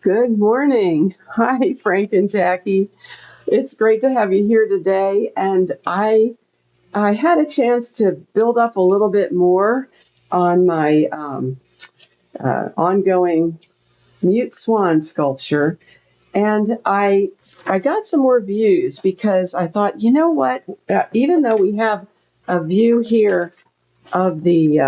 Good morning. Hi, Frank and Jackie. It's great to have you here today. And I had a chance to build up a little bit more on my ongoing mute swan sculpture. And I got some more views because I thought, you know what? Even though we have a view here of the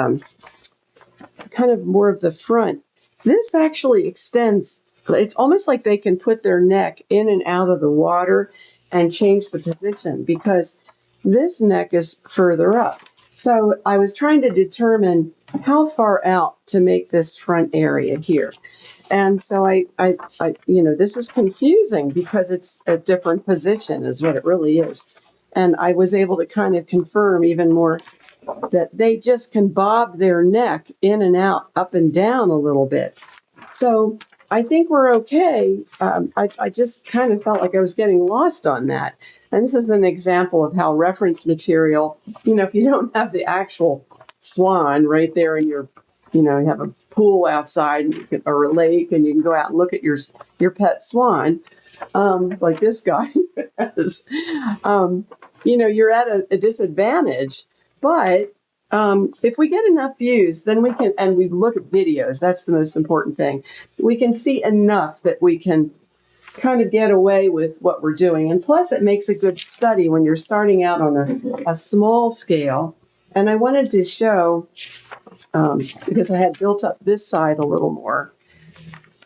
kind of more of the front, this actually extends. It's almost like they can put their neck in and out of the water and change the position because this neck is further up. So I was trying to determine how far out to make this front area here. And so this is confusing because it's a different position is what it really is. And I was able to kind of confirm even more that they just can bob their neck in and out, up and down a little bit. So I think we're okay. I just kind of felt like I was getting lost on that. And this is an example of how reference material, if you don't have the actual swan right there in your, you have a pool outside or a lake and you can go out and look at your pet swan, like this guy has, you're at a disadvantage. But if we get enough views, then we can, and we look at videos, that's the most important thing. We can see enough that we can kind of get away with what we're doing. And plus, it makes a good study when you're starting out on a small scale. And I wanted to show, because I had built up this side a little more,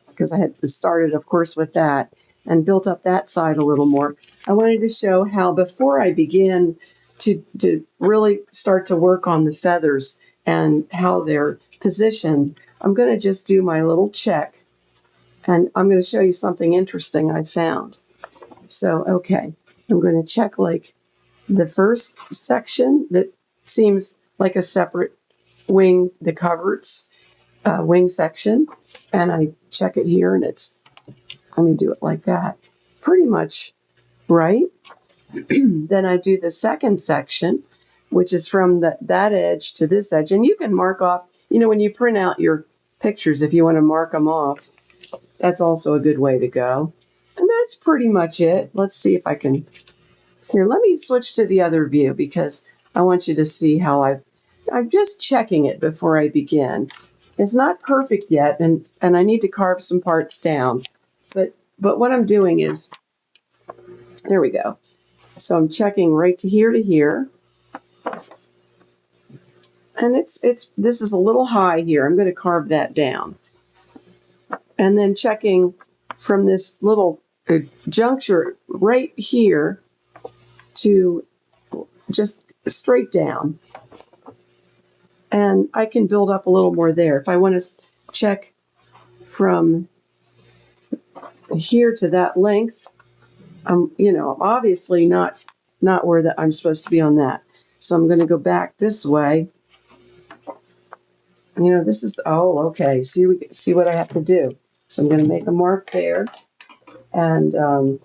because I had started, of course, with that, and built up that side a little more. I wanted to show how before I begin to really start to work on the feathers and how they're positioned, I'm going to just do my little check. And I'm going to show you something interesting I found. So, okay, I'm going to check like the first section that seems like a separate wing, the coverts wing section. And I check it here and let me do it like that. Pretty much right. Then I do the second section, which is from that edge to this edge. And you can mark off, when you print out your pictures, if you want to mark them off, that's also a good way to go. And that's pretty much it. Let's see if I can. Here, let me switch to the other view because I want you to see how I'm just checking it before I begin. It's not perfect yet, and I need to carve some parts down. But what I'm doing is, there we go. So I'm checking right to here. And this is a little high here. I'm going to carve that down. And then checking from this little juncture right here to just straight down. And I can build up a little more there. If I want to check from here to that length, I'm obviously not where I'm supposed to be on that. So I'm going to go back this way. This is, okay. See what I have to do. So I'm going to make a mark there. And I'm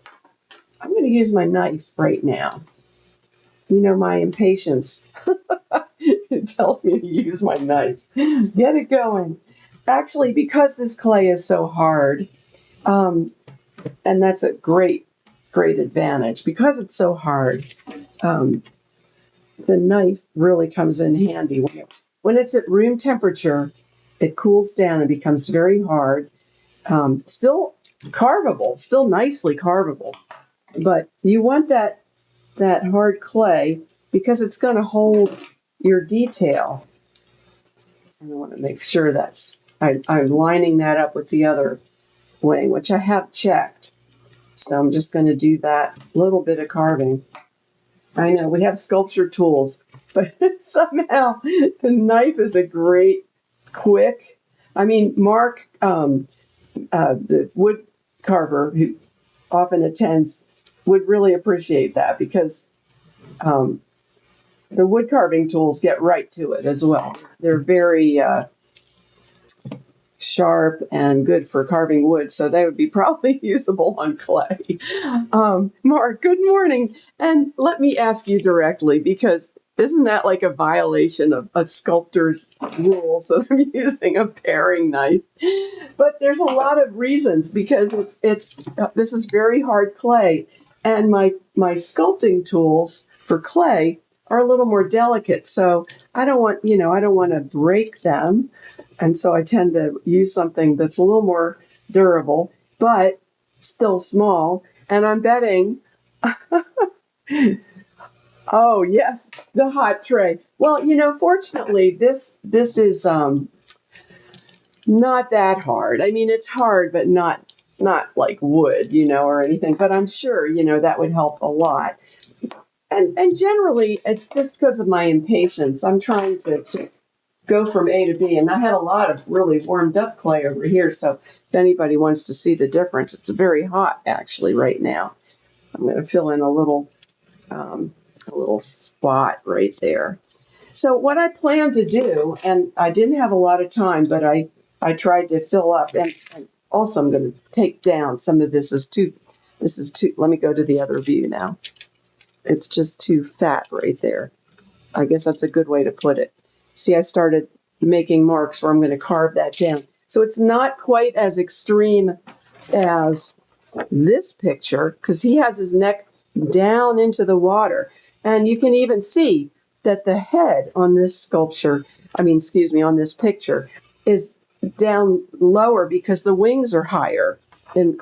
going to use my knife right now. My impatience. It tells me to use my knife. Get it going. Actually, because this clay is so hard, and that's a great advantage. Because it's so hard, the knife really comes in handy. When it's at room temperature, it cools down and becomes very hard. Still carvable, still nicely carvable. But you want that hard clay because it's going to hold your detail. And I want to make sure I'm lining that up with the other wing, which I have checked. So I'm just going to do that little bit of carving. I know we have sculpture tools, but somehow the knife is a great, quick. Mark, the wood carver who often attends, would really appreciate that because the wood carving tools get right to it as well. They're very sharp and good for carving wood, so they would be probably usable on clay. Mark, good morning. And let me ask you directly, because Isn't that like a violation of a sculptor's rules that I'm using a paring knife? But there's a lot of reasons because this is very hard clay, and my sculpting tools for clay are a little more delicate. So I don't want to break them, and so I tend to use something that's a little more durable, but still small. And I'm betting. Oh, yes, the hot tray. Well, fortunately, this is not that hard. I mean, it's hard, but not like wood, or anything. But I'm sure, that would help a lot. And generally, it's just because of my impatience. I'm trying to just go from A to B, and I have a lot of really warmed up clay over here. So if anybody wants to see the difference, it's very hot actually right now. I'm going to fill in a little spot right there. So what I plan to do, and I didn't have a lot of time, but I tried to fill up, and also I'm going to take down some of this is too, let me go to the other view now. It's just too fat right there. I guess that's a good way to put it. See, I started making marks where I'm going to carve that down. So it's not quite as extreme as this picture, because he has his neck down into the water. And you can even see that the head on this sculpture, on this picture, is down lower because the wings are higher. And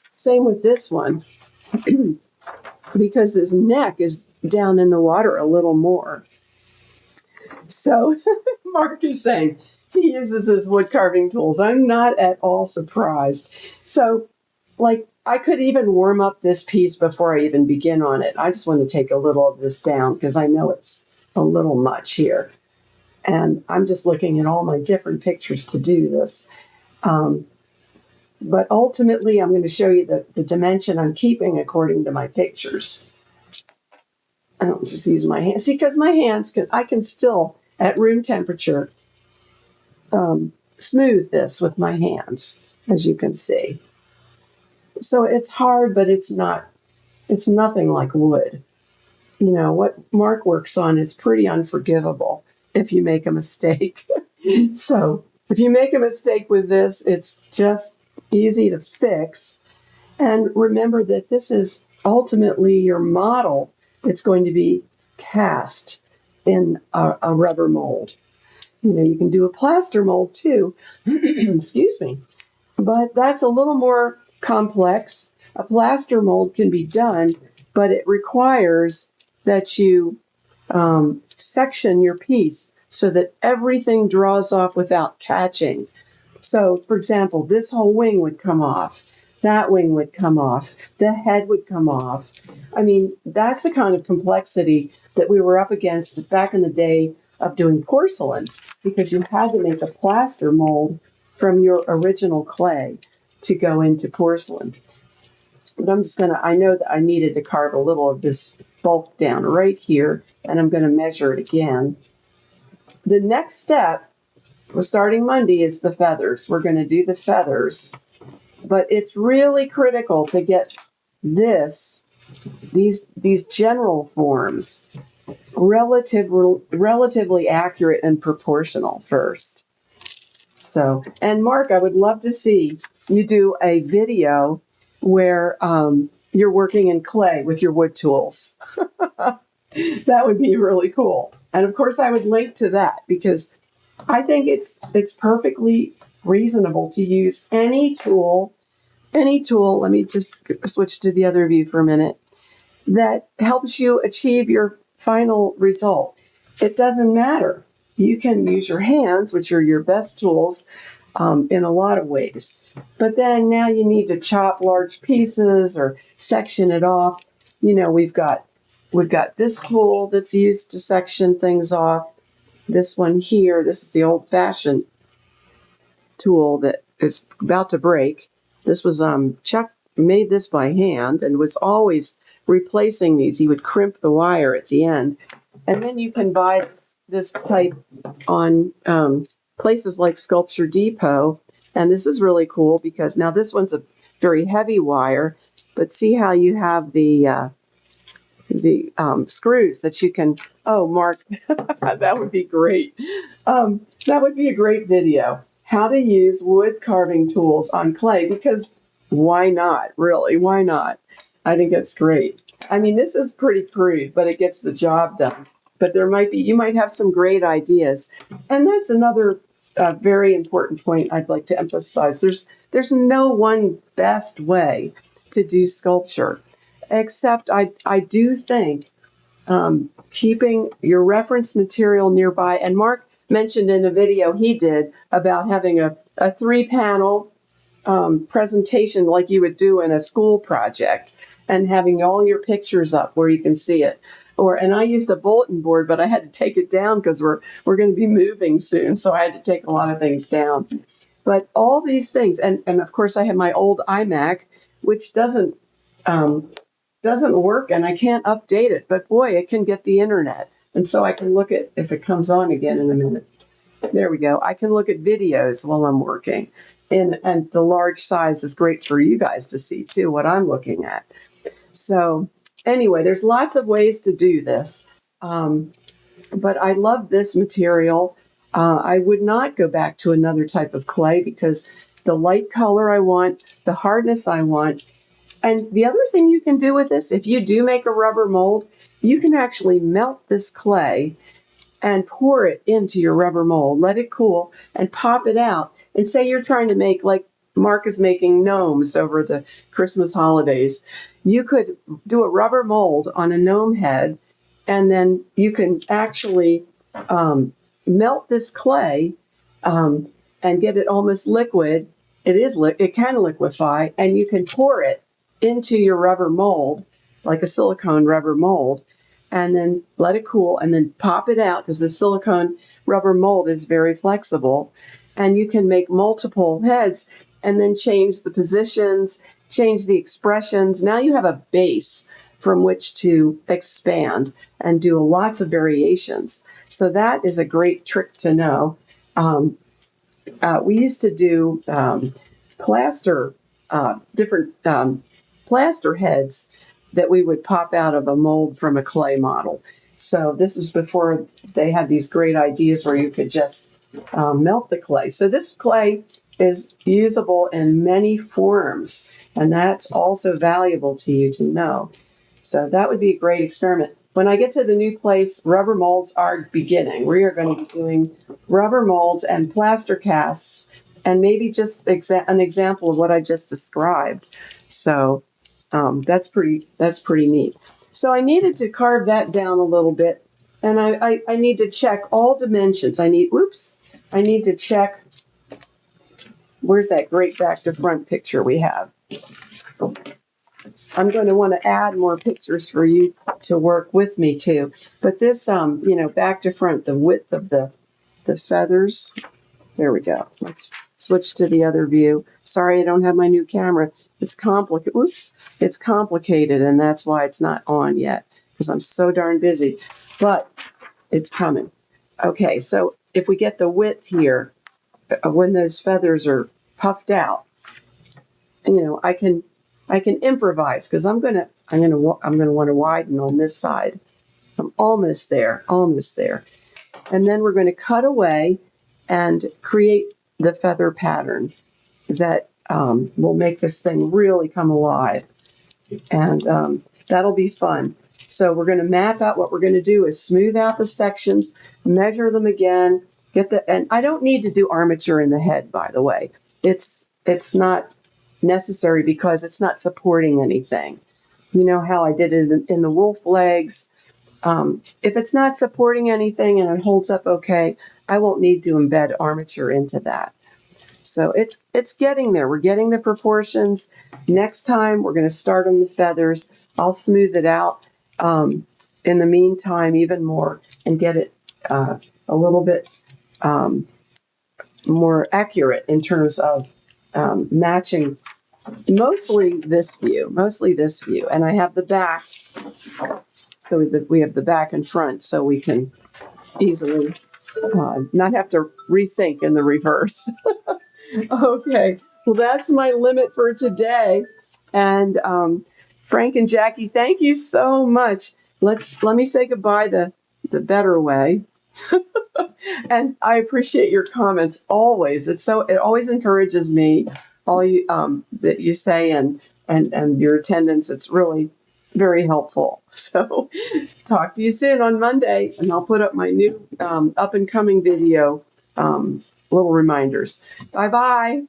same with this one, because this neck is down in the water a little more. So Mark is saying he uses his wood carving tools. I'm not at all surprised. So, I could even warm up this piece before I even begin on it. I just want to take a little of this down because I know it's a little much here. And I'm just looking at all my different pictures to do this. But ultimately, I'm going to show you the dimension I'm keeping according to my pictures. I don't just use my hands. See, because my hands I can still, at room temperature, smooth this with my hands, as you can see. So it's hard, but it's nothing like wood. What Mark works on is pretty unforgivable if you make a mistake. So if you make a mistake with this, it's just easy to fix. And remember that this is ultimately your model that's going to be cast in a rubber mold. You can do a plaster mold too, excuse me, but that's a little more complex. A plaster mold can be done, but it requires that you section your piece so that everything draws off without catching. So, for example, this whole wing would come off. That wing would come off. The head would come off. That's the kind of complexity that we were up against back in the day of doing porcelain, because you had to make a plaster mold from your original clay to go into porcelain. But I know that I needed to carve a little of this bulk down right here, and I'm going to measure it again. The next step, starting Monday, is the feathers. We're going to do the feathers, but it's really critical to get these general forms relatively accurate and proportional first. So, and Mark, I would love to see you do a video where you're working in clay with your wood tools. That would be really cool. And of course, I would link to that because I think it's perfectly reasonable to use any tool. Let me just switch to the other view for a minute. That helps you achieve your final result. It doesn't matter. You can use your hands, which are your best tools, in a lot of ways. But then now you need to chop large pieces or section it off. We've got this tool that's used to section things off. This one here, this is the old-fashioned tool that is about to break. This was Chuck made this by hand and was always replacing these. He would crimp the wire at the end. And then you can buy this type on places like Sculpture Depot. And this is really cool because now this one's a very heavy wire, but see how you have the screws that you can. Oh, Mark, that would be great. That would be a great video. How to use wood carving tools on clay, because why not? Really, why not? I think that's great. I mean, this is pretty crude, but it gets the job done. But you might have some great ideas. And that's another very important point I'd like to emphasize. There's no one best way to do sculpture, except I do think keeping your reference material nearby. And Mark mentioned in a video he did about having a 3-panel presentation like you would do in a school project, and having all your pictures up where you can see it. And I used a bulletin board, but I had to take it down because we're going to be moving soon, so I had to take a lot of things down. But all these things, and of course I have my old iMac, which doesn't work, and I can't update it. But boy, it can get the internet, and so I can look at, if it comes on again in a minute. There we go. I can look at videos while I'm working. And the large size is great for you guys to see, too, what I'm looking at. So anyway, there's lots of ways to do this. But I love this material. I would not go back to another type of clay because the light color I want, the hardness I want. And the other thing you can do with this, if you do make a rubber mold, you can actually melt this clay and pour it into your rubber mold, let it cool, and pop it out. And say you're trying to make, like Mark is making gnomes over the Christmas holidays. You could do a rubber mold on a gnome head, and then you can actually melt this clay and get it almost liquid. It can liquefy, and you can pour it into your rubber mold, like a silicone rubber mold, and then let it cool, and then pop it out, because the silicone rubber mold is very flexible. And you can make multiple heads and then change the positions, change the expressions. Now you have a base from which to expand and do lots of variations. So that is a great trick to know. We used to do different plaster heads that we would pop out of a mold from a clay model. So this is before they had these great ideas where you could just melt the clay. So this clay is usable in many forms, and that's also valuable to you to know. So that would be a great experiment. When I get to the new place, rubber molds are beginning. We are going to be doing rubber molds and plaster casts, and maybe just an example of what I just described. So that's pretty neat. So I needed to carve that down a little bit, and I need to check all dimensions. I need to check, where's that great back to front picture we have? I'm going to want to add more pictures for you to work with me too. But this, back to front, the width of the feathers. There we go. Let's switch to the other view. Sorry, I don't have my new camera. It's complicated. Oops. It's complicated, and that's why it's not on yet, because I'm so darn busy. But it's coming. Okay, so if we get the width here, when those feathers are puffed out, I can improvise, because I'm gonna want to widen on this side. I'm almost there. And then we're going to cut away and create the feather pattern that will make this thing really come alive. And that'll be fun. So we're going to map out what we're going to do is smooth out the sections, measure them again, and I don't need to do armature in the head, by the way. It's not necessary because it's not supporting anything. You know how I did it in the wolf legs. If it's not supporting anything and it holds up okay, I won't need to embed armature into that. So it's getting there. We're getting the proportions. Next time, we're going to start on the feathers. I'll smooth it out in the meantime even more and get it a little bit more accurate in terms of matching mostly this view. And I have the back, so that we have the back and front, so we can easily not have to rethink in the reverse. Okay, well, that's my limit for today. And Frank and Jackie, thank you so much. Let me say goodbye the better way. And I appreciate your comments always. It always encourages me, all you that you say, and your attendance. It's really very helpful. So talk to you soon on Monday, and I'll put up my new up and coming video little reminders. Bye bye.